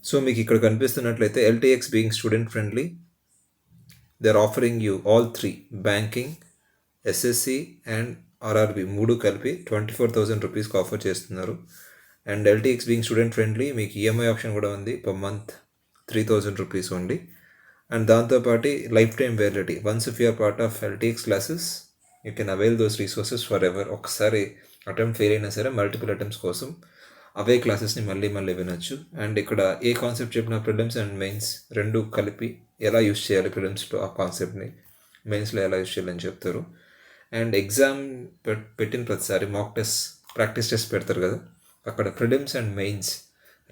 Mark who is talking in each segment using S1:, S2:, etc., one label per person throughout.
S1: So మీకు ఇక్కడ కనిపిస్తున్నట్లయితే LTX being student friendly, they are offering you all three, banking, SSC and RRB మూడు కలిపి 24,000 రూపీస్కి ఆఫర్ చేస్తున్నారు. And LTX being student friendly మీకు ఈఎంఐ ఆప్షన్ కూడా ఉంది, per month 3,000 rupees only. And దాంతోపాటు lifetime validity. Once if you're part of LTX classes you can avail those resources forever. ఒకసారి attempt fail అయినా సరే multiple attempts కోసం అవే క్లాసెస్ని మళ్ళీ మళ్ళీ వినొచ్చు. అండ్ ఇక్కడ ఏ కాన్సెప్ట్ చెప్పినా ప్రిలిమ్స్ అండ్ మెయిన్స్ రెండు కలిపి ఎలా యూస్ చేయాలి, ప్రిలిమ్స్లో ఆ కాన్సెప్ట్ని మెయిన్స్లో ఎలా యూస్ చేయాలని చెప్తారు. అండ్ ఎగ్జామ్ పెట్టిన ప్రతిసారి మాక్ టెస్ట్, ప్రాక్టీస్ టెస్ట్ పెడతారు కదా, అక్కడ ప్రిలిమ్స్ అండ్ మెయిన్స్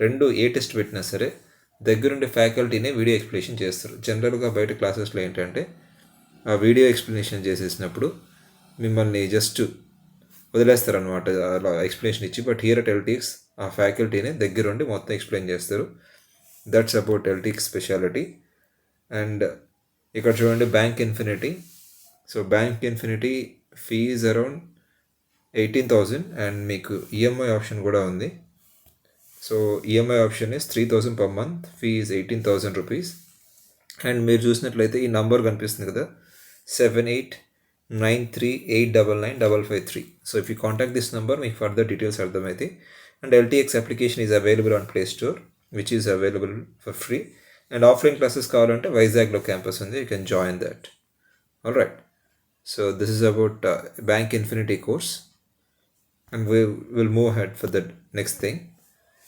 S1: రెండు ఏ టెస్ట్ పెట్టినా సరే దగ్గరుండి ఫ్యాకల్టీనే వీడియో ఎక్స్ప్లెనేషన్ చేస్తారు. జనరల్గా బయట క్లాసెస్లో ఏంటంటే ఆ వీడియో ఎక్స్ప్లెనేషన్ చేసేసినప్పుడు మిమ్మల్ని జస్ట్ వదిలేస్తారనమాట అలా ఎక్స్ప్లెనేషన్ ఇచ్చి. బట్ హియర్ అట్ ఎల్టీఎక్స్ ఆ ఫ్యాకల్టీనే దగ్గరుండి మొత్తం ఎక్స్ప్లెయిన్ చేస్తారు. That's about LTX speciality. And ఇక్కడ చూడండి bank infinity. So bank infinity fees around 18,000 and మీకు ఈఎంఐ ఆప్షన్ కూడా ఉంది. So EMI option is 3,000 per month, fee is 18,000 rupees. And మీరు చూసినట్లయితే ఈ నంబర్ కనిపిస్తుంది కదా, 7893899553. So if you contact this number మీకు ఫర్దర్ డీటెయిల్స్ అర్థమైతే. And LTX application is available on play store which is available for free. And offline classes కావాలంటే వైజాగ్లో campus ఉంది, you can join that. All right. So this is about bank infinity course and we will move ahead for the next thing.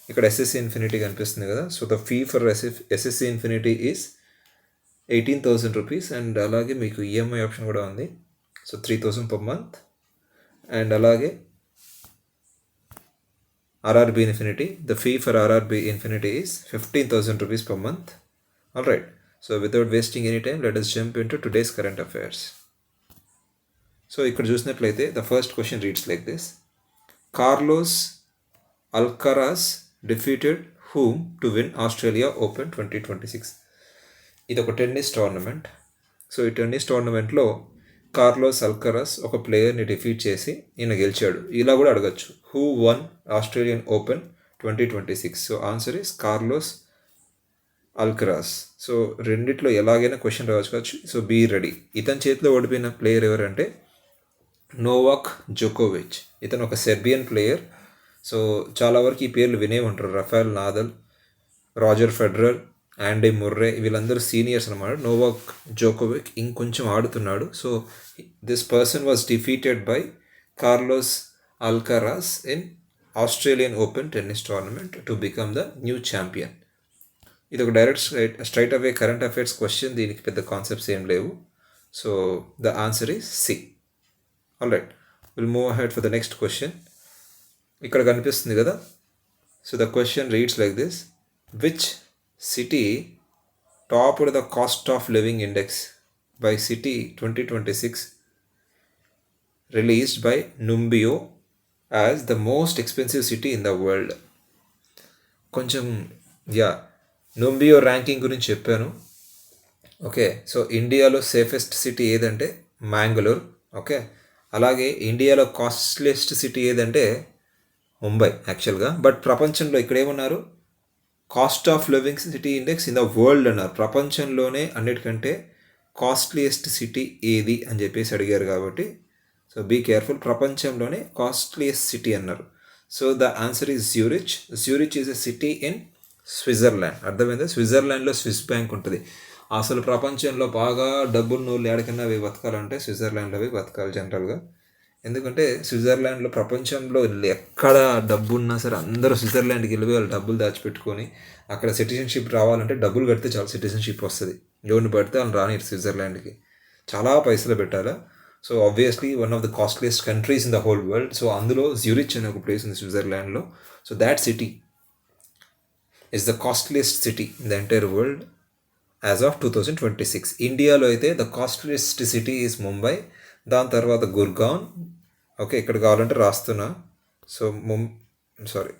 S1: ఇక్కడ SSC infinity కనిపిస్తుంది కదా. So the fee for SSC infinity is 18,000 rupees. And అలాగే మీకు EMI option కూడా ఉంది, so 3,000 per month. And అలాగే RRB infinity, the fee for RRB infinity is 15,000 rupees per month. All right. So without wasting any time let us jump into today's current affairs. So ఇక్కడ చూసినట్లయితే the first question reads like this: Carlos Alcaraz defeated whom to win Australia Open 2026. ఇది ఒక tennis tournament. So ఈ tennis టోర్నమెంట్లో Carlos Alcaraz ఒక ప్లేయర్ని defeat చేసి ఈయన గెలిచాడు. ఇలా కూడా అడగచ్చు, who won Australian Open 2026. So answer is Carlos Alcaraz. So రెండిట్లో ఎలాగైనా క్వశ్చన్ రావచ్చు. So be ready. ఇతని చేతిలో ఓడిపోయిన ప్లేయర్ ఎవరంటే నోవాక్ జోకోవిచ్. ఇతను ఒక సెర్బియన్ ప్లేయర్. సో చాలా వరకు ఈ పేర్లు వినే ఉంటారు, Rafael Nadal, Roger Federer, Andy Murray, వీళ్ళందరూ సీనియర్స్ అనమాట. నోవాక్ జోకోవిక్ ఇంకొంచెం ఆడుతున్నాడు. So this person was defeated by Carlos Alcaraz in Australian Open tennis tournament to become the new champion. ఇది ఒక direct straight away current affairs question, దీనికి పెద్ద concepts ఏం లేవు. So the answer is C. All right, will move ahead for the next question. ఇక్కడ కనిపిస్తుంది కదా. So the question reads like this: which city topped the cost of living index by city 2026 released by Numbeo as the most expensive city in the world. కొంచెం Numbeo ranking గురించి చెప్పాను. Okay, so ఇండియాలో safest city ఏదంటే Mangalore. Okay, అలాగే ఇండియాలో costliest city ఏదంటే ముంబై యాక్చువల్గా. But ప్రపంచంలో ఇక్కడ ఏమన్నారు, cost of living city index in the world అన్నారు. ప్రపంచంలోనే అన్నిటికంటే కాస్ట్లీయెస్ట్ సిటీ ఏది అని చెప్పేసి అడిగారు కాబట్టి సో బీ కేర్ఫుల్. ప్రపంచంలోనే కాస్ట్లీయెస్ట్ సిటీ అన్నారు. So the answer is Zurich. Zurich is a city in Switzerland. అర్థమైందా? స్విట్జర్లాండ్లో స్విస్ బ్యాంక్ ఉంటుంది. అసలు ప్రపంచంలో బాగా డబ్బులు నువ్వు ఎక్కడికన్నా అవి బతకాలంటే స్విట్జర్లాండ్లో అవి బతకాలి జనరల్గా. ఎందుకంటే స్విట్జర్లాండ్లో ప్రపంచంలో ఎక్కడ డబ్బు ఉన్నా సరే అందరూ స్విట్జర్లాండ్కి వెళ్ళి వాళ్ళు డబ్బులు దాచిపెట్టుకొని అక్కడ సిటిజన్షిప్ రావాలంటే డబ్బులు కడితే చాలా సిటిజన్షిప్ వస్తుంది. ఎవరిని పడితే వాళ్ళు రాని స్విట్జర్లాండ్కి చాలా పైసలు పెట్టాలా. So obviously one of the costliest countries in the whole world. So అందులో జ్యూరిచ్ అనే ఒక ప్లేస్ ఉంది స్విట్జర్లాండ్లో. So that city is the costliest city in the entire world as of 2026. ఇండియాలో అయితే the costliest city is Mumbai, దాని తర్వాత Gurgaon. Okay, ఇక్కడ కావాలంటే రాస్తున్నా. సో సారీ,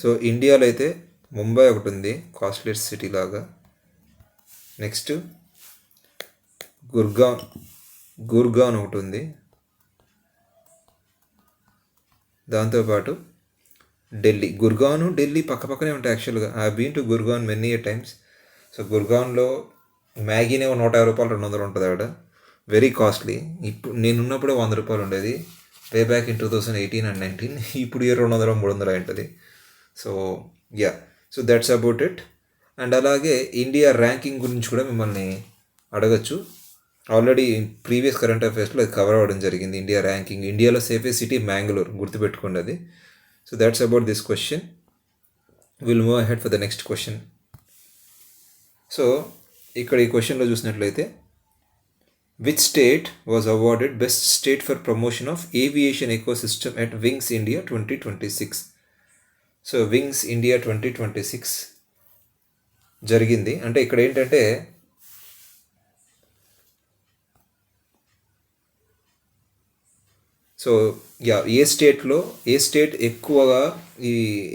S1: సో ఇండియాలో అయితే ముంబై ఒకటి ఉంది కాస్ట్లీయెస్ట్ సిటీ లాగా. నెక్స్ట్ గుర్గాన్ ఒకటి ఉంది. దాంతోపాటు ఢిల్లీ పక్కనే ఉంటాయి యాక్చువల్గా. I been to Gurgaon many times. So గుర్గాన్లో మ్యాగీనే 150 రూపాయలు 200 ఉంటుంది ఆవిడ. Very costly. ఇప్పుడు నేనున్నప్పుడే 100 రూపాయలు ఉండేది, వే బ్యాక్ ఇన్ 2018 and 19. ఇప్పుడు 200 300 ఉంటుంది. So yeah, so that's about it. And అలాగే ఇండియా ర్యాంకింగ్ గురించి కూడా మిమ్మల్ని అడగచ్చు. ఆల్రెడీ ప్రీవియస్ కరెంట్ అఫైర్స్లో అది కవర్ అవ్వడం జరిగింది. ఇండియా ర్యాంకింగ్, ఇండియాలో సేఫెస్ట్ సిటీ మ్యాంగ్లూర్, గుర్తుపెట్టుకోండి అది. So that's about this question. Will move ahead for the next question. So ఇక్కడ ఈ క్వశ్చన్లో చూసినట్లయితే, which state was awarded best state for promotion of aviation ecosystem at wings India 2026? So wings India 2026 జరిగింది. అంటే ఇక్కడ ఏంటంటే సో యా, ఏ state ఎక్కువగా ఈ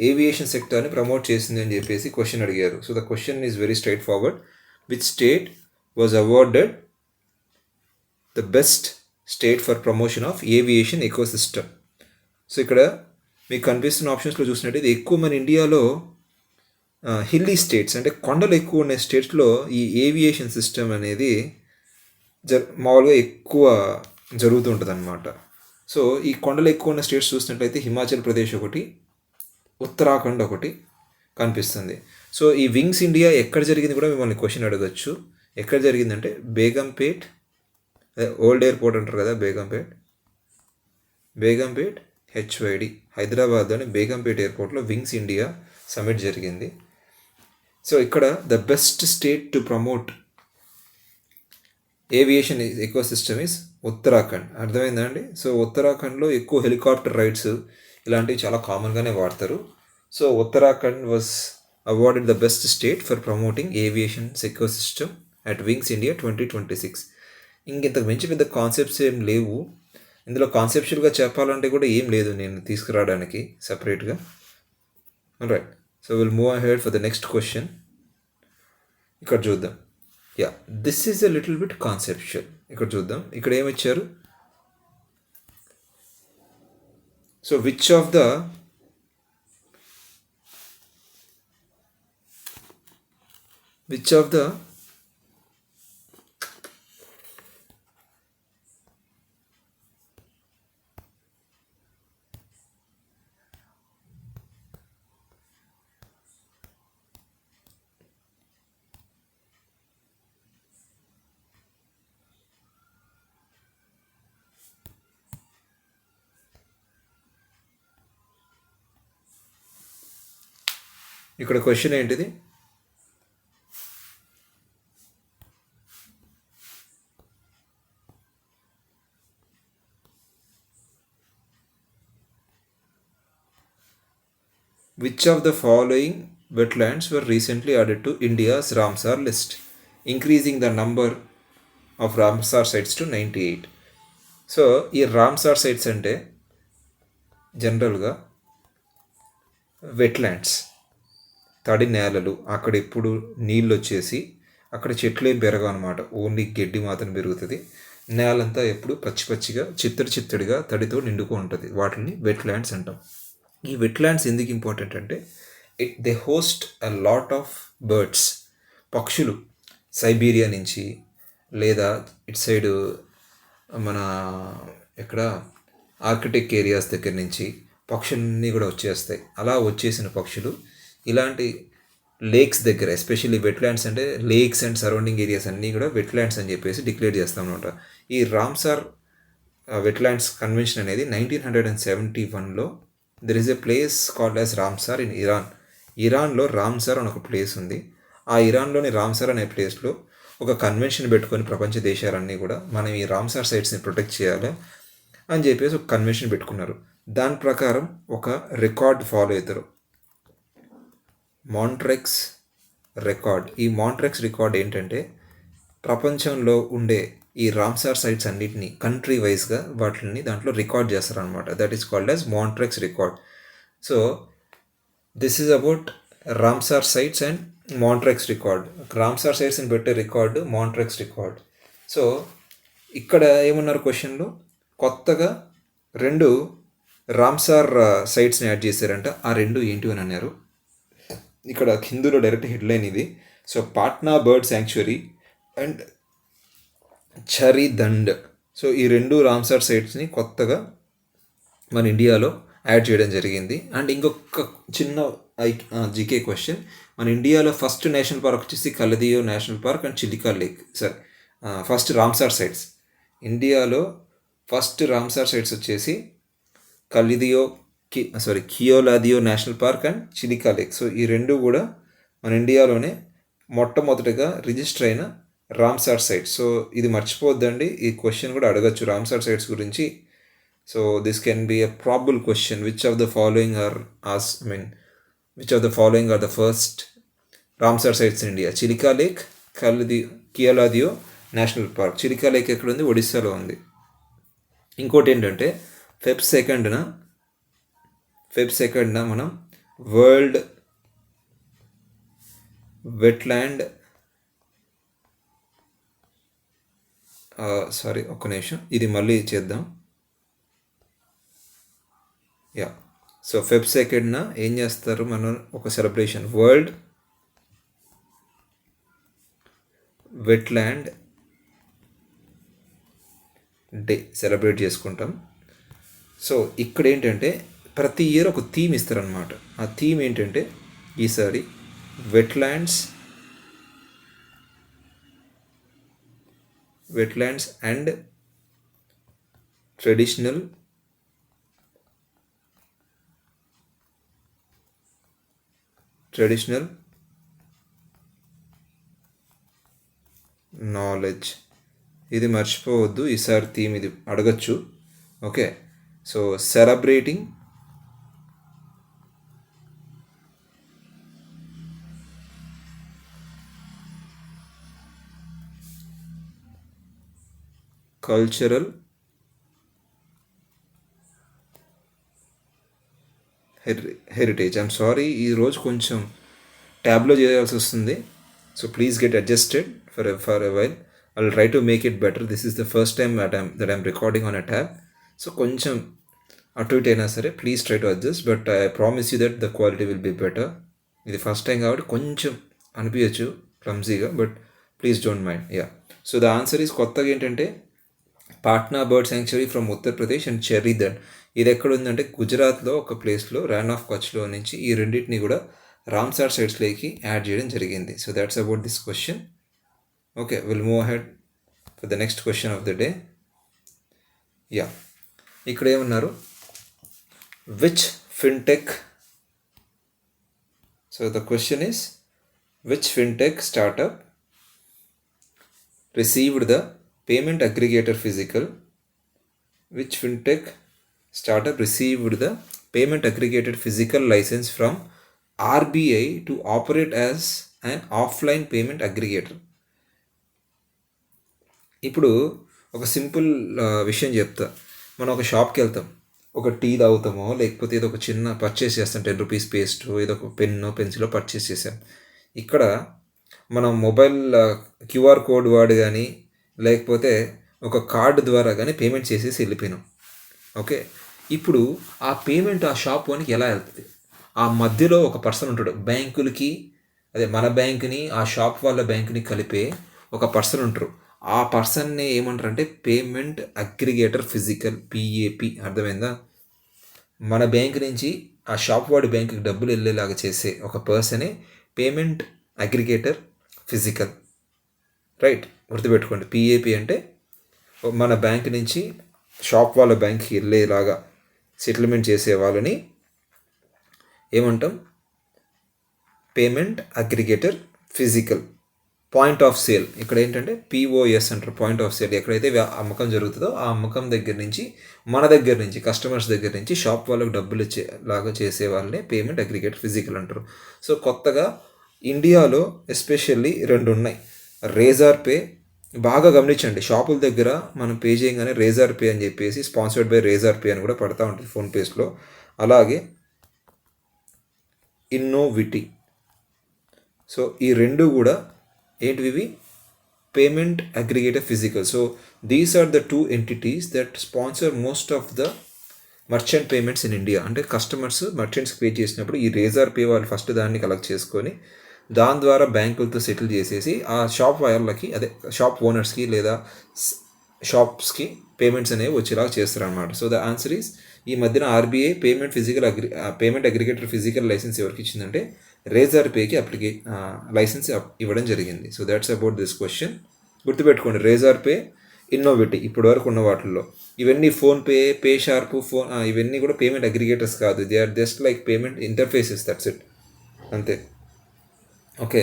S1: ఏవియేషన్ సెక్టర్ని ప్రమోట్ చేసింది అని చెప్పేసి క్వశ్చన్ అడిగారు. So the question is very straight forward. Which state was awarded the best state for promotion of aviation ecosystem? So ఇక్కడ మీకు కనిపిస్తున్న ఆప్షన్స్లో చూసినట్టు ఇది ఎక్కువ మన ఇండియాలో హిల్లీ స్టేట్స్, అంటే కొండలు ఎక్కువ ఉన్న స్టేట్స్లో ఈ ఏవియేషన్ సిస్టమ్ అనేది మామూలుగా ఎక్కువ జరుగుతుంటుంది అన్నమాట. సో ఈ కొండలు ఎక్కువ ఉన్న స్టేట్స్ చూసినట్లయితే హిమాచల్ ప్రదేశ్ ఒకటి, ఉత్తరాఖండ్ ఒకటి కనిపిస్తుంది. సో ఈ వింగ్స్ ఇండియా ఎక్కడ జరిగింది కూడా మిమ్మల్ని క్వశ్చన్ అడగచ్చు. ఎక్కడ జరిగిందంటే బేగంపేట్, ఓల్డ్ ఎయిర్పోర్ట్ అంటారు కదా, బేగంపేట్ HYD, హైదరాబాద్లోని బేగంపేట్ ఎయిర్పోర్ట్లో వింగ్స్ ఇండియా సమిట్ జరిగింది. సో ఇక్కడ the best state to promote aviation ecosystem is Uttarakhand. అర్థమైందా అండి? సో ఉత్తరాఖండ్లో ఎక్కువ హెలికాప్టర్ రైడ్స్ ఇలాంటివి చాలా కామన్గానే వాడతారు. So Uttarakhand was awarded the best state for promoting aviation ecosystem at wings India 2026. ఇంతకు మించి పెద్ద కాన్సెప్ట్స్ ఏం లేవు ఇందులో. కాన్సెప్చువల్గా చెప్పాలంటే కూడా ఏం లేదు నేను తీసుకురావడానికి సపరేట్గా. Right, so will move ahead for the next question. ఇక్కడ చూద్దాం. Yeah, this is a little bit conceptual. ఇక్కడ చూద్దాం, ఇక్కడ ఏమిచ్చారు. సో విచ్ ఆఫ్ ద ఇక్కడ క్వశ్చన్ ఏంటిది? Which of the following wetlands were recently added to India's Ramsar list, increasing the number of Ramsar sites to 98? So ఈ Ramsar sites అంటే జనరల్గా wetlands, తడి నేలలు, అక్కడ ఎప్పుడు నీళ్ళు వచ్చేసి అక్కడ చెట్లు ఏం పెరగవు అనమాట, ఓన్లీ గడ్డి మాత్రం పెరుగుతుంది. నేలంతా ఎప్పుడు పచ్చిగా చిత్తడిగా తడితో నిండుకో ఉంటుంది. వాటిని వెట్లాండ్స్ అంటాం. ఈ వెట్లాండ్స్ ఎందుకు ఇంపార్టెంట్ అంటే they host a lot of birds, పక్షులు సైబీరియా నుంచి లేదా ఇటు సైడు మన ఎక్కడ ఆర్కిటిక్ ఏరియాస్ దగ్గర నుంచి పక్షులన్నీ కూడా వచ్చేస్తాయి. అలా వచ్చేసిన పక్షులు ఇలాంటి లేక్స్ దగ్గర, ఎస్పెషల్లీ వెట్లాండ్స్ అంటే లేక్స్ అండ్ సరౌండింగ్ ఏరియాస్ అన్నీ కూడా వెట్లాండ్స్ అని చెప్పేసి డిక్లేర్ చేస్తాం అనమాట. ఈ రామ్సార్ వెట్లాండ్స్ కన్వెన్షన్ అనేది 1971లో there is a place called as Ramsar in ఇరాన్లో రామ్సార్ అని ఒక ప్లేస్ ఉంది. ఆ ఇరాన్లోని రామ్సార్ అనే ప్లేస్లో ఒక కన్వెన్షన్ పెట్టుకొని ప్రపంచ దేశాలన్నీ కూడా మనం ఈ రామ్సార్ సైట్స్ని ప్రొటెక్ట్ చేయాలి అని చెప్పేసి ఒక కన్వెన్షన్ పెట్టుకున్నారు. దాని ప్రకారం ఒక రికార్డ్ ఫాలో అవుతారు, మాంట్రెక్స్ రికార్డ్. ఈ మాంట్రెక్స్ రికార్డ్ ఏంటంటే ప్రపంచంలో ఉండే ఈ రామ్సార్ సైట్స్ అన్నిటిని కంట్రీ వైజ్గా వాటిని దాంట్లో రికార్డ్ చేస్తారనమాట. That is called as Montreux record. So this is about Ramsar sites and Montreux record. Ramsar సైట్స్ని పెట్టే రికార్డు మాంట్రెక్స్ రికార్డ్. సో ఇక్కడ ఏమన్నారు క్వశ్చన్లో, కొత్తగా 2 రామ్సార్ సైట్స్ని యాడ్ చేశారంట. ఆ 2 ఏంటి అని అన్నారు. ఇక్కడ హిందూలో డైరెక్ట్ హెడ్లైన్ ఇది. So Patna bird sanctuary and Chharidhand. So ఈ 2 రామ్సార్ సైట్స్ని కొత్తగా మన ఇండియాలో యాడ్ చేయడం జరిగింది. అండ్ ఇంకొక చిన్న జీకే క్వశ్చన్, మన ఇండియాలో ఫస్ట్ నేషనల్ పార్క్ వచ్చేసి Keoladeo national park and Chilika lake. సరే, ఫస్ట్ రామ్సార్ సైట్స్, ఇండియాలో ఫస్ట్ రామ్సార్ సైట్స్ వచ్చేసి Keoladeo national park and Chilika lake. So ఈ 2 కూడా మన ఇండియాలోనే మొట్టమొదటిగా రిజిస్టర్ అయిన రామ్సార్ సైట్స్. సో ఇది మర్చిపోద్దండి, ఈ క్వశ్చన్ కూడా అడగచ్చు రామ్సార్ సైట్స్ గురించి. So this can be a probable question. Which of the following are the first Ramsar sites in India? Chilika lake, Keoladeo national park. Chilika lake ఎక్కడ ఉంది? ఒడిస్సాలో ఉంది. ఇంకోటి ఏంటంటే ఫెబ్ సెకండ్న మనం వరల్డ్ వెట్లాండ్ ఒక్క నిమిషం, ఇది మళ్ళీ చేద్దాం. సో ఫెబ్ సెకండ్న ఏం చేస్తారు, మనం ఒక celebration world wetland day celebrate చేసుకుంటాం. సో ఇక్కడ ఏంటంటే ప్రతి ఇయర్ ఒక థీమ్ ఇస్తారనమాట. ఆ థీమ్ ఏంటంటే ఈసారి వెట్లాండ్స్ అండ్ ట్రెడిషనల్ నాలెడ్జ్. ఇది మర్చిపోవద్దు, ఈసారి థీమ్ ఇది అడగచ్చు. Okay, so celebrating cultural heritage. I'm sorry, ఈరోజు కొంచెం ట్యాబ్లో చేయాల్సి వస్తుంది. So please get adjusted for a while. I'll try to make it better. This is the first time that I'm recording on a tab. So కొంచెం అటు ఇటు అయినా సరే please try to adjust, but I promise you that the quality will be better. ఇది first time కాబట్టి కొంచెం అనిపించచ్చు క్లమ్జీగా, but please don't mind. So the answer is కొత్తగా ఏంటంటే Patna bird sanctuary from Uttar Pradesh and Chharidhand. ఇది ఎక్కడ ఉందంటే గుజరాత్లో ఒక ప్లేస్లో, ర్యాన్ ఆఫ్ కచ్లో నుంచి ఈ రెండింటిని కూడా రామ్సార్ సైట్స్లోకి యాడ్ చేయడం జరిగింది. So that's about this question. Okay, we'll move ahead for the next question of the day. ఇక్కడ ఏమన్నారు, which fintech. So the question is which fintech startup received the payment aggregator physical license from RBI to operate as an offline payment aggregator. ఇప్పుడు ఒక simple విషయం చెప్తా. మనం ఒక షాప్కి వెళ్తాం, ఒక టీ తాగుతామో లేకపోతే ఏదో ఒక చిన్న పర్చేస్ చేస్తాం, 10 రూపీస్ పేస్ట్, ఏదో ఒక పెన్ను పెన్సిలో పర్చేస్ చేసాం. ఇక్కడ మనం మొబైల్ క్యూఆర్ కోడ్ వాడి కానీ లేకపోతే ఒక కార్డు ద్వారా కానీ పేమెంట్ చేసేసి వెళ్ళిపోయినాం. ఓకే, ఇప్పుడు ఆ పేమెంట్ ఆ షాప్ వానికి ఎలా వెళ్తుంది? ఆ మధ్యలో ఒక పర్సన్ ఉంటాడు, బ్యాంకులకి మన బ్యాంకుని ఆ షాప్ వాళ్ళ బ్యాంకుని కలిపే ఒక పర్సన్ ఉంటారు. ఆ పర్సన్ని ఏమంటారంటే పేమెంట్ అగ్రిగేటర్ ఫిజికల్, పిఏపి. అర్థమైందా? మన బ్యాంక్ నుంచి ఆ షాప్ వాడి బ్యాంకుకి డబ్బులు వెళ్ళేలాగా చేసే ఒక పర్సనే పేమెంట్ అగ్రిగేటర్ ఫిజికల్. రైట్, గుర్తుపెట్టుకోండి. పిఏపి అంటే మన బ్యాంక్ నుంచి షాప్ వాళ్ళ బ్యాంక్కి వెళ్ళేలాగా సెటిల్మెంట్ చేసే వాళ్ళని ఏమంటాం? Payment aggregator physical. Point of sale ఇక్కడ ఏంటంటే పిఓఎస్ అంటారు, పాయింట్ ఆఫ్ సేల్. ఎక్కడైతే అమ్మకం జరుగుతుందో ఆ అమ్మకం దగ్గర నుంచి మన దగ్గర నుంచి కస్టమర్స్ దగ్గర నుంచి షాప్ వాళ్ళకు డబ్బులు ఇచ్చేలాగా చేసే వాళ్ళనే పేమెంట్ అగ్రిగేటర్ ఫిజికల్ అంటారు. సో కొత్తగా ఇండియాలో ఎస్పెషల్లీ 2 ఉన్నాయి. రేజర్ పే, బాగా గమనించండి, షాపుల దగ్గర మనం పే చేయగానే రేజర్ పే అని చెప్పేసి స్పాన్సర్డ్ బై రేజర్ పే అని కూడా పడతా ఉంటుంది ఫోన్పేస్లో. అలాగే ఇన్నోవిటీ. సో ఈ 2 కూడా ఏంటివి? Payment aggregator physical. So these are the two entities that sponsor most of the merchant payments in India. అంటే కస్టమర్స్ మర్చెంట్స్కి పే చేసినప్పుడు ఈ రేజర్ పే వాళ్ళు ఫస్ట్ దాన్ని కలెక్ట్ చేసుకొని దాని ద్వారా బ్యాంకులతో సెటిల్ చేసేసి ఆ షాప్ వాళ్ళకి, అదే షాప్ ఓనర్స్కి లేదా షాప్స్కి పేమెంట్స్ అనేవి వచ్చేలాగా చేస్తారనమాట. సో ద ఆన్సర్ ఈస్, ఈ మధ్యన RBI payment aggregator physical licence ఎవరికి ఇచ్చిందంటే రేజర్ పేకి లైసెన్స్ ఇవ్వడం జరిగింది. So that's about this question. గుర్తుపెట్టుకోండి, రేజర్ పే ఇన్నోవేటివ్ ఇప్పటి వరకు ఉన్న వాటిల్లో. ఇవన్నీ ఫోన్పే, పే షార్ప్, ఇవన్నీ కూడా పేమెంట్ అగ్రిగేటర్స్ కాదు. They are just like payment interfaces, that's it, అంతే. ఓకే,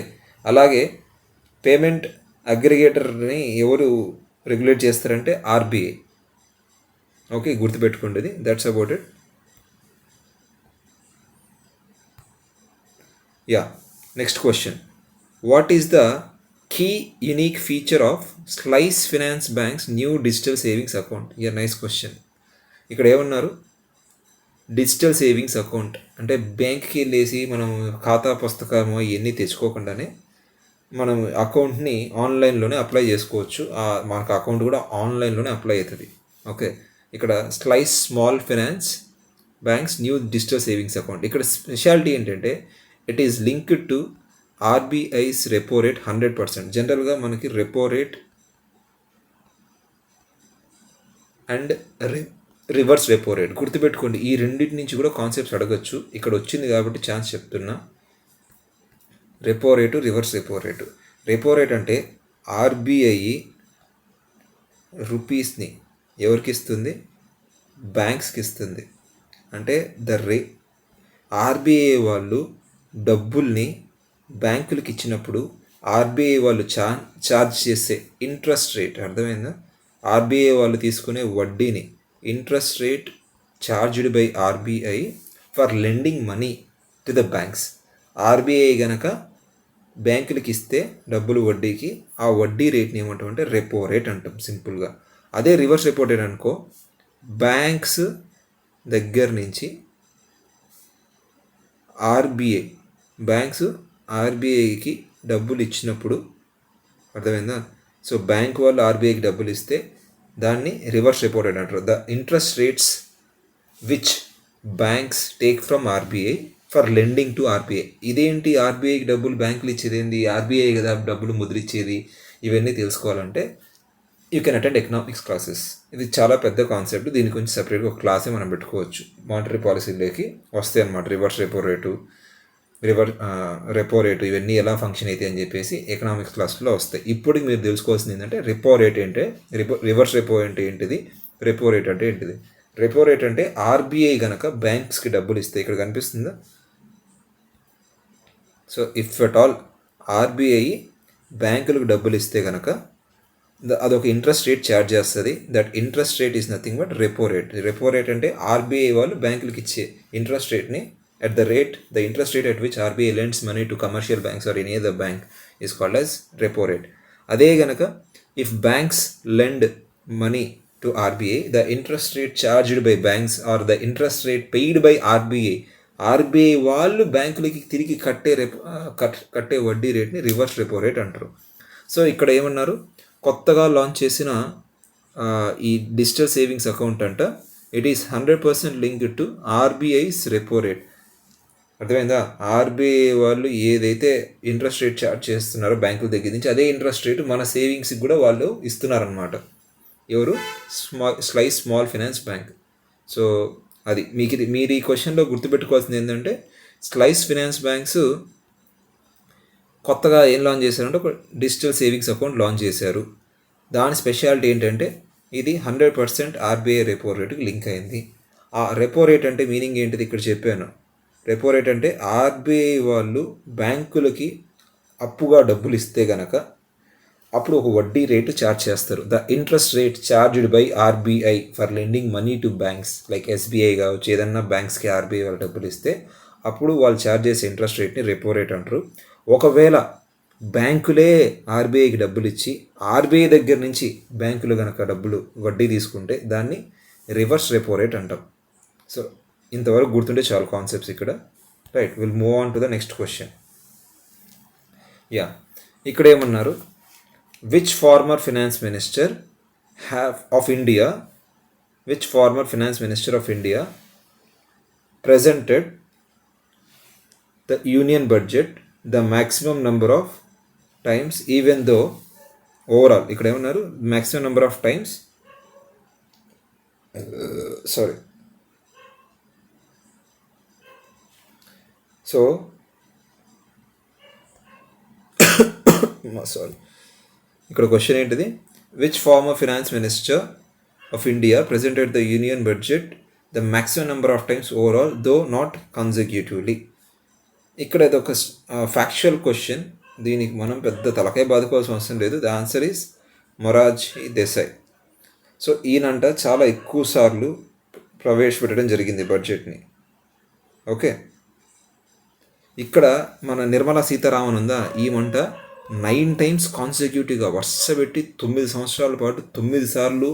S1: అలాగే పేమెంట్ అగ్రిగేటర్ని ఎవరు రెగ్యులేట్ చేస్తారంటే ఆర్బీఐ. ఓకే, గుర్తుపెట్టుకోండి, that's about it. Yeah, next question. What is the key unique feature of Slice finance bank's new digital savings account? Yeah, nice question. ఇక్కడ ఏమన్నారు? Digital savings account అంటే బ్యాంక్కి వెళ్ళేసి మనం ఖాతా పుస్తకము ఇవన్నీ తెచ్చుకోకుండానే మనం అకౌంట్ని ఆన్లైన్లోనే అప్లై చేసుకోవచ్చు. మనకు అకౌంట్ కూడా ఆన్లైన్లోనే అప్లై అవుతుంది. ఓకే, ఇక్కడ slice small finance banks new digital savings account. ఇక్కడ స్పెషాలిటీ ఏంటంటే it is linked to RBI's repo rate 100%. జనరల్గా మనకి repo rate and reverse repo rate గుర్తుపెట్టుకోండి. ఈ రెండింటి నుంచి కూడా కాన్సెప్ట్స్ అడగచ్చు. ఇక్కడ వచ్చింది కాబట్టి ఛాన్స్ చెప్తున్నా. Repo rate, reverse repo rate. Repo rate అంటే ఆర్బీఐ రూపీస్ని ఎవరికి ఇస్తుంది? బ్యాంక్స్కి ఇస్తుంది. అంటే ఆర్బీఐ వాళ్ళు డబ్బుల్ని బ్యాంకులకి ఇచ్చినప్పుడు ఆర్బీఐ వాళ్ళు ఛార్జ్ చేసే ఇంట్రెస్ట్ రేట్, అర్థమైందా? ఆర్బీఐ వాళ్ళు తీసుకునే వడ్డీని, interest rate charged by RBI for lending money to the banks. RBI గనక బ్యాంకులకి ఇస్తే డబ్బులు వడ్డీకి, ఆ వడ్డీ రేట్ని ఏమంటామంటే రెపో రేట్ అంటాం సింపుల్గా. అదే రివర్స్ రెపో రేట్ అనుకో, బ్యాంక్స్ దగ్గర నుంచి ఆర్బీఐకి డబ్బులు ఇచ్చినప్పుడు, అర్థమైందా? సో బ్యాంక్ వాళ్ళు ఆర్బీఐకి డబ్బులు ఇస్తే దాన్ని రివర్స్ రెపో రేట్ అంటారు. The interest rates which banks take from RBI for lending to RBI. ఇదేంటి, ఆర్బీఐకి డబ్బులు బ్యాంకులు ఇచ్చేది ఏంటి? ఆర్బీఐ కదా డబ్బులు ముద్రిచ్చేది. ఇవన్నీ తెలుసుకోవాలంటే you can attend economics classes. ఇది చాలా పెద్ద కాన్సెప్ట్. దీని గురించి సపరేట్గా ఒక క్లాసే మనం పెట్టుకోవచ్చు. మానిటరీ పాలసీలోకి వస్తాయి అన్నమాట. Reverse repo rate, repo rate ఇవన్నీ ఎలా ఫంక్షన్ అవుతాయి అని చెప్పేసి ఎకనామిక్స్ క్లాస్లో వస్తాయి. ఇప్పటికి మీరు తెలుసుకోవాల్సింది ఏంటంటే రెపో రేట్ ఏంటి, రివర్స్ రెపో అంటే ఏంటిది, రెపో రేట్ అంటే ఏంటిది. రెపో రేట్ అంటే ఆర్బీఐ కనుక బ్యాంక్స్కి డబ్బులు ఇస్తే, ఇక్కడ కనిపిస్తుందా? So if at all RBI బ్యాంకులకు డబ్బులు ఇస్తే కనుక అదొక ఇంట్రెస్ట్ రేట్ ఛార్జ్ చేస్తుంది. That interest rate is nothing but repo rate. Repo rate అంటే ఆర్బీఐ వాళ్ళు బ్యాంకులకు ఇచ్చే interest రేట్ని the interest rate at which RBI lends money to commercial banks or any other bank is called as repo rate. అదే గనక if banks lend money to RBI, the interest rate charged by banks or the interest rate paid by RBI వాళ్ళు బ్యాంకులకి తిరిగి కట్టే వడ్డీ రేట్ని reverse repo rate అంటారు. So ఇక్కడ ఏమన్నారు, కొత్తగా లాంచ్ చేసిన ఈ డిజిటల్ సేవింగ్స్ అకౌంట్ అంట, it is 100% linked to RBI's repo rate. అర్థమైందా? ఆర్బీఐ వాళ్ళు ఏదైతే ఇంట్రెస్ట్ రేట్ ఛార్జ్ చేస్తున్నారో బ్యాంకుల దగ్గర నుంచి, అదే ఇంట్రెస్ట్ రేటు మన సేవింగ్స్కి కూడా వాళ్ళు ఇస్తున్నారనమాట. ఎవరు? Small finance bank. సో అది మీరు ఈ క్వశ్చన్లో గుర్తుపెట్టుకోవాల్సింది ఏంటంటే, స్లైస్ ఫైనాన్స్ బ్యాంక్స్ కొత్తగా ఏం లాంచ్ చేశారంటే ఒక డిజిటల్ సేవింగ్స్ అకౌంట్ లాంచ్ చేశారు. దాని స్పెషాలిటీ ఏంటంటే ఇది 100% ఆర్బీఐ రెపో రేటుకి లింక్ అయింది. ఆ రెపో రేట్ అంటే మీనింగ్ ఏంటిది ఇక్కడ చెప్పాను. రెపో రేట్ అంటే ఆర్బీఐ వాళ్ళు బ్యాంకులకి అప్పుగా డబ్బులు ఇస్తే గనక అప్పుడు ఒక వడ్డీ రేటు ఛార్జ్ చేస్తారు. The interest rate charged by RBI for lending money to banks like SBI కావచ్చు, ఏదన్నా బ్యాంక్స్కి ఆర్బీఐ వాళ్ళు డబ్బులు ఇస్తే అప్పుడు వాళ్ళు ఛార్జ్ చేసే ఇంట్రెస్ట్ రేట్ని రెపో రేట్ అంటారు. ఒకవేళ బ్యాంకులే ఆర్బీఐకి డబ్బులు ఇచ్చి ఆర్బీఐ దగ్గర నుంచి బ్యాంకులు కనుక డబ్బులు వడ్డీ తీసుకుంటే దాన్ని రివర్స్ రెపో రేట్ అంటాం. సో ఇంతవరకు గుర్తుంటే చాలు కాన్సెప్ట్స్ ఇక్కడ. Right, will move on to the next question. Yeah, ఇక్కడ ఏమన్నారు, which former finance minister of India, which former finance minister of India presented the union budget the maximum number of times, even though overall ఇక్కడ ఏమన్నారు maximum number of times, sorry, so sorry ఇక్కడ question ఏంటిది, which former finance minister of India presented the union budget the maximum number of times overall though not consecutively. ఇక్కడ ఇది ఒక factual question, దీనికి మనం పెద్ద తలకాయ బాదుకోవాల్సిన అవసరం లేదు. The answer is Morarji Desai. So ఈయనంట చాలా ఎక్కువ సార్లు ప్రవేశపెట్టడం జరిగింది బడ్జెట్ని. ఓకే, ఇక్కడ మన నిర్మలా సీతారామన్ ఉందా, ఈమంట 9 times కాన్సెక్యూటివ్గా వరుస పెట్టి 9 సంవత్సరాల పాటు 9 సార్లు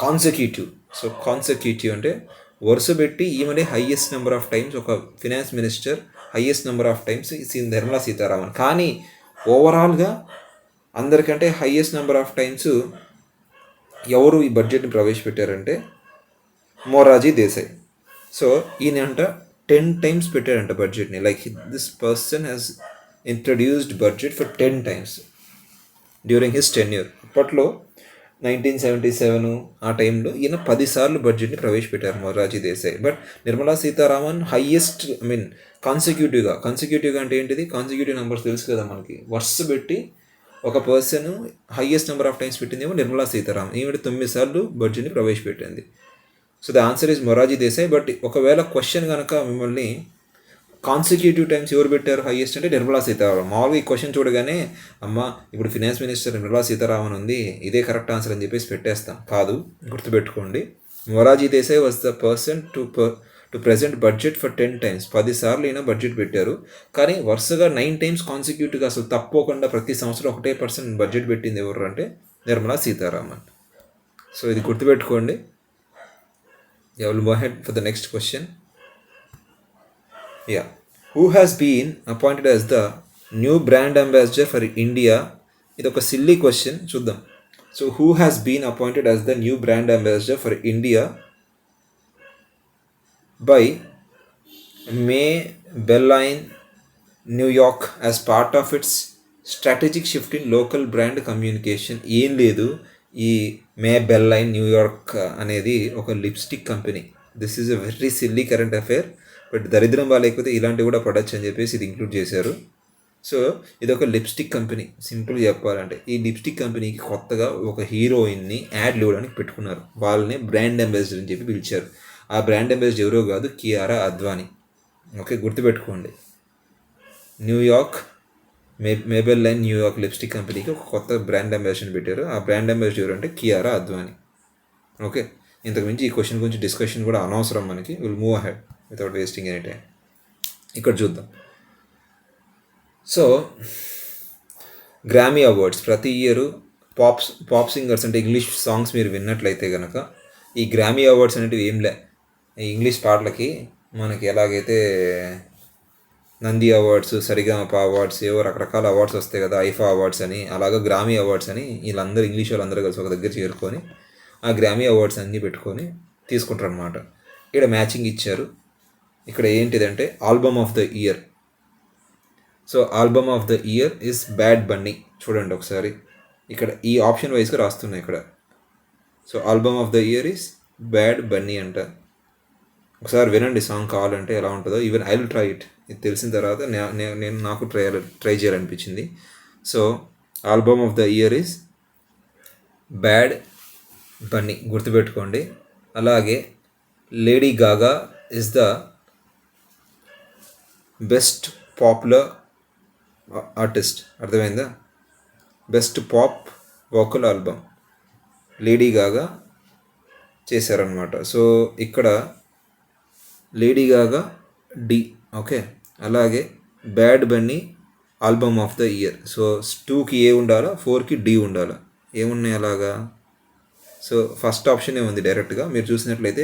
S1: కాన్సెక్యూటివ్. సో కాన్సెక్యూటివ్ అంటే వరుస పెట్టి ఈమెనే హయ్యెస్ట్ నెంబర్ ఆఫ్ టైమ్స్ ఒక finance minister highest number of times Nirmala Sitharaman. కానీ ఓవరాల్గా అందరికంటే హయ్యెస్ట్ నెంబర్ ఆఫ్ టైమ్స్ ఎవరు ఈ బడ్జెట్ని ప్రవేశపెట్టారంటే మొరార్జీ దేశాయ్. సో ఈయన అంట 10 times పెట్టాడంట బడ్జెట్ని. Like this person has introduced budget for 10 times during his tenure. అప్పట్లో 1977 ఆ టైంలో ఈయన 10 సార్లు బడ్జెట్ని ప్రవేశపెట్టారు మొరార్జీ దేశాయ్. బట్ నిర్మలా సీతారామన్ హయ్యెస్ట్ కాన్సిక్యూటివ్గా అంటే ఏంటిది, కాన్సిక్యూటివ్ నెంబర్స్ తెలుసు కదా మనకి, వరుస పెట్టి ఒక person highest number of times పెట్టిందేమో నిర్మలా సీతారామన్. ఈవిడ 9 సార్లు బడ్జెట్ని ప్రవేశపెట్టింది. So the answer is Morarji Desai. But ఒకవేళ క్వశ్చన్ కనుక మిమ్మల్ని కాన్సిక్యూటివ్ టైమ్స్ ఎవరు పెట్టారు హయ్యెస్ట్ అంటే నిర్మలా సీతారామన్, మామూలుగా ఈ క్వశ్చన్ చూడగానే అమ్మ ఇప్పుడు ఫినాన్స్ మినిస్టర్ నిర్మలా సీతారామన్ ఉంది, ఇదే కరెక్ట్ ఆన్సర్ అని చెప్పేసి పెట్టేస్తాం. కాదు, గుర్తుపెట్టుకోండి, Morarji Desai was the person to present budget for 10 times. 10 సార్లు అయినా బడ్జెట్ పెట్టారు. కానీ వరుసగా 9 times కాన్సిక్యూటివ్గా అసలు తప్పకుండా ప్రతి సంవత్సరం ఒకటే పర్సన్ బడ్జెట్ పెట్టింది ఎవరు అంటే నిర్మలా సీతారామన్. సో ఇది గుర్తుపెట్టుకోండి. Yeah, we'll go ahead for the next question. Yeah. Who has been appointed as the new brand ambassador for India? ఇది ఒక సిల్లీ క్వశ్చన్, చూద్దాం. So who has been appointed as the new brand ambassador for India by Maybelline New York as part of its strategic shift in local brand communication? ఏం లేదు, ఈ Maybelline New York అనేది ఒక lipstick company. This is a very silly current affair, but దరిద్రం లేకపోతే ఇలాంటివి కూడా పడచ్చు అని చెప్పేసి ఇది ఇంక్లూడ్ చేశారు. సో ఇది ఒక లిప్స్టిక్ కంపెనీ. సింపుల్ చెప్పాలంటే ఈ లిప్స్టిక్ కంపెనీకి కొత్తగా ఒక హీరోయిన్ని యాడ్లు ఇవ్వడానికి పెట్టుకున్నారు. వాళ్ళని బ్రాండ్ అంబాసిడర్ అని చెప్పి పిలిచారు. ఆ బ్రాండ్ అంబాసిడర్ ఎవరో కాదు, కియారా అద్వానీ. ఓకే, గుర్తుపెట్టుకోండి. న్యూయార్క్ మేబెల్లైన్ న్యూయార్క్ లిప్స్టిక్ కంపెనీకి ఒక కొత్త బ్రాండ్ అంబాసిడర్ పెట్టారు. ఆ బ్రాండ్ అంబాసిడర్ ఎవరు అంటే కియారా అద్వానీ. ఓకే, ఇంతకుమించి ఈ క్వశ్చన్ గురించి డిస్కషన్ కూడా అనవసరం మనకి. Will move ahead without wasting any time. ఇక్కడ చూద్దాం. సో గ్రామీ అవార్డ్స్ ప్రతి ఇయర్ పాప్ సింగర్స్ అంటే ఇంగ్లీష్ సాంగ్స్ మీరు విన్నట్లయితే కనుక ఈ గ్రామీ అవార్డ్స్ అనేటివి ఏంలే, ఇంగ్లీష్ పాటలకి మనకి ఎలాగైతే నంది అవార్డ్స్, సరిగమప అవార్డ్స్, ఏవో రకరకాల అవార్డ్స్ వస్తాయి కదా, ఐఫా అవార్డ్స్ అని, అలాగా గ్రామీ అవార్డ్స్ అని వీళ్ళందరూ ఇంగ్లీష్ వాళ్ళందరూ కలిసి ఒక దగ్గర చేరుకొని ఆ గ్రామీ అవార్డ్స్ అన్నీ పెట్టుకొని తీసుకుంటారు అనమాట. ఇక్కడ మ్యాచింగ్ ఇచ్చారు. ఇక్కడ ఏంటిదంటే album of the year. So album of the year is Bad Bunny. చూడండి ఒకసారి, ఇక్కడ ఈ ఆప్షన్ వైజ్గా రాస్తున్నాయి ఇక్కడ. So album of the year is Bad Bunny అంట. ఒకసారి వినండి సాంగ్ కావాలంటే ఎలా ఉంటుందో. Even I will try it. ఇది తెలిసిన తర్వాత నేను నాకు ట్రై చేయాలనిపించింది. So album of the year is Bad Bunny, గుర్తుపెట్టుకోండి. అలాగే Lady Gaga is the best popular artist. అర్థమైందా? Best pop vocal album Lady Gaga చేశారనమాట. సో ఇక్కడ లేడీ గాగా డి. ఓకే, అలాగే bad Bunny album of the year. So 2కి ఏ ఉండాలా, 4కి D ఉండాలా. ఏమున్నాయి అలాగా? సో ఫస్ట్ ఆప్షన్ ఏముంది డైరెక్ట్గా మీరు చూసినట్లయితే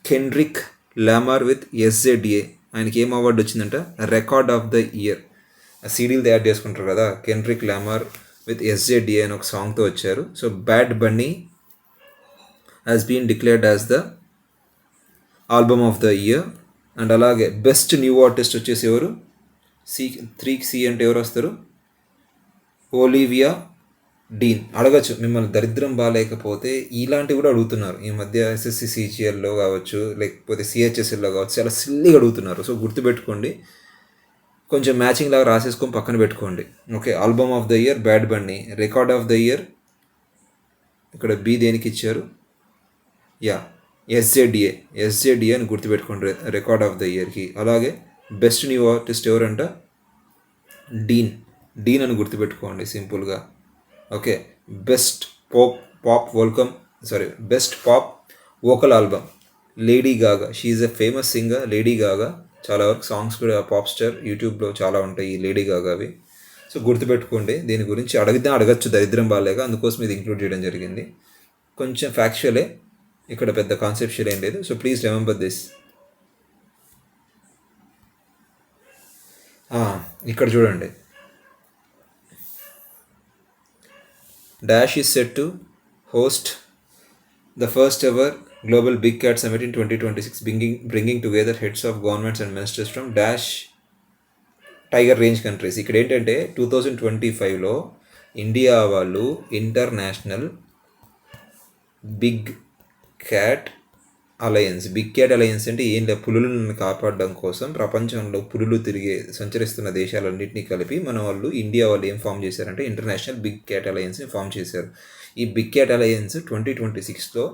S1: కెండ్రిక్ లామార్ విత్ SZA. ఆయనకి ఏం అవార్డు వచ్చిందంట? Record of the year. సీడీలు తయారు చేసుకుంటారు కదా, కెండ్రిక్ లామర్ విత్ ఎస్జేడిఏ అని ఒక సాంగ్తో వచ్చారు. So Bad Bunny has been declared as the album of the year. And అలాగే బెస్ట్ న్యూ ఆర్టిస్ట్ వచ్చేసి ఎవరు, సి అంటే ఎవరు వస్తారు, ఓలివియా డీన్. అడగచ్చు మిమ్మల్ని, దరిద్రం బాగాలేకపోతే ఇలాంటివి కూడా అడుగుతున్నారు ఈ మధ్య. ఎస్ఎస్సి సిజిఎల్లో కావచ్చు, లేకపోతే సిహెచ్ఎస్ఎల్లో కావచ్చు, చాలా సిల్లీగా అడుగుతున్నారు. సో గుర్తుపెట్టుకోండి, కొంచెం మ్యాచింగ్ లాగా రాసేసుకొని పక్కన పెట్టుకోండి. Okay, album of the year bad Bunny, record of the year ఇక్కడ బి దేనికి ఇచ్చారు, ఎస్జేడిఏ అని గుర్తుపెట్టుకోండి రికార్డ్ ఆఫ్ ద ఇయర్కి. అలాగే బెస్ట్ న్యూ ఆర్టిస్ట్ ఎవరంట, డీన్ అని గుర్తుపెట్టుకోండి సింపుల్గా. Okay, best best pop vocal album Lady Gaga. She is a famous singer Lady Gaga. చాలా వరకు సాంగ్స్ కూడా పాప్ స్టార్ యూట్యూబ్లో చాలా ఉంటాయి ఈ లేడీ గాగావి. సో గుర్తుపెట్టుకోండి, దీని గురించి అడగచ్చు దరిద్రం బాగాలేక, అందుకోసం ఇది ఇంక్లూడ్ చేయడం జరిగింది. కొంచెం ఫ్యాక్చువలే, ఇక్కడ పెద్ద కాన్సెప్షియల్ ఏం లేదు. So please remember this. ఇక్కడ చూడండి, Dash is set to host the first ever Global Big Cat Summit in 2026, bringing together heads of governments and ministers from Dash tiger range countries. ఇక్కడ ఏంటంటే 2025లో ఇండియా వాళ్ళు ఇంటర్నేషనల్ బిగ్ క్యాట్ అలయన్స్ అంటే ఏం లేదు, పులులను కాపాడడం కోసం ప్రపంచంలో పులులు సంచరిస్తున్న దేశాలన్నింటినీ కలిపి మన వాళ్ళు ఇండియా వాళ్ళు ఏం ఫామ్ చేశారంటే ఇంటర్నేషనల్ బిగ్ క్యాట్ అలయన్స్ని ఫామ్ చేశారు. ఈ బిగ్ క్యాట్ అలయన్స్ 2026లో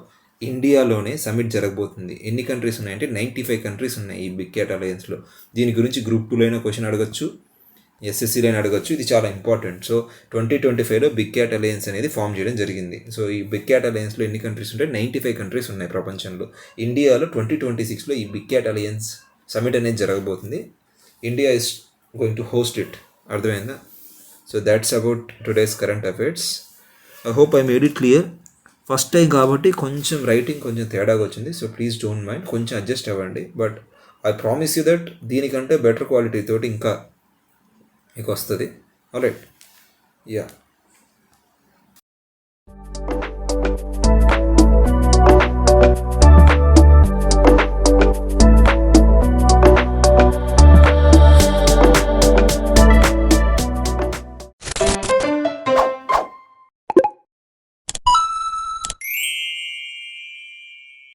S1: ఇండియాలోనే సమిట్ జరగబోతుంది. ఎన్ని కంట్రీస్ ఉన్నాయంటే 95 కంట్రీస్ ఉన్నాయి ఈ బిగ్ క్యాట్ అలయన్స్లో. దీని గురించి గ్రూప్ 2లో క్వశ్చన్ అడగచ్చు, ఎస్ఎస్సీలో అడగచ్చు. ఇది చాలా ఇంపార్టెంట్. సో 2025లో బిగ్ క్యాట్ అలయన్స్ అనేది ఫామ్ చేయడం జరిగింది. సో ఈ బిగ్ క్యాట్ అలయన్స్లో ఎన్ని కంట్రీస్ ఉంటాయి, 95 కంట్రీస్ ఉన్నాయి ప్రపంచంలో. ఇండియాలో 2026లో ఈ బిగ్ క్యాట్ అలయన్స్ సమిట్ అనేది జరగబోతుంది. India is going to host it. అర్థమైందా? So that's about today's current affairs. I hope I made it clear. First time కాబట్టి కొంచెం రైటింగ్ కొంచెం తేడాగా వచ్చింది. సో ప్లీజ్ డోంట్ మైండ్, కొంచెం అడ్జస్ట్ అవ్వండి. But I promise you that దీనికంటే better quality తోటి ఇంకా మీకు వస్తుంది. Alright, yeah.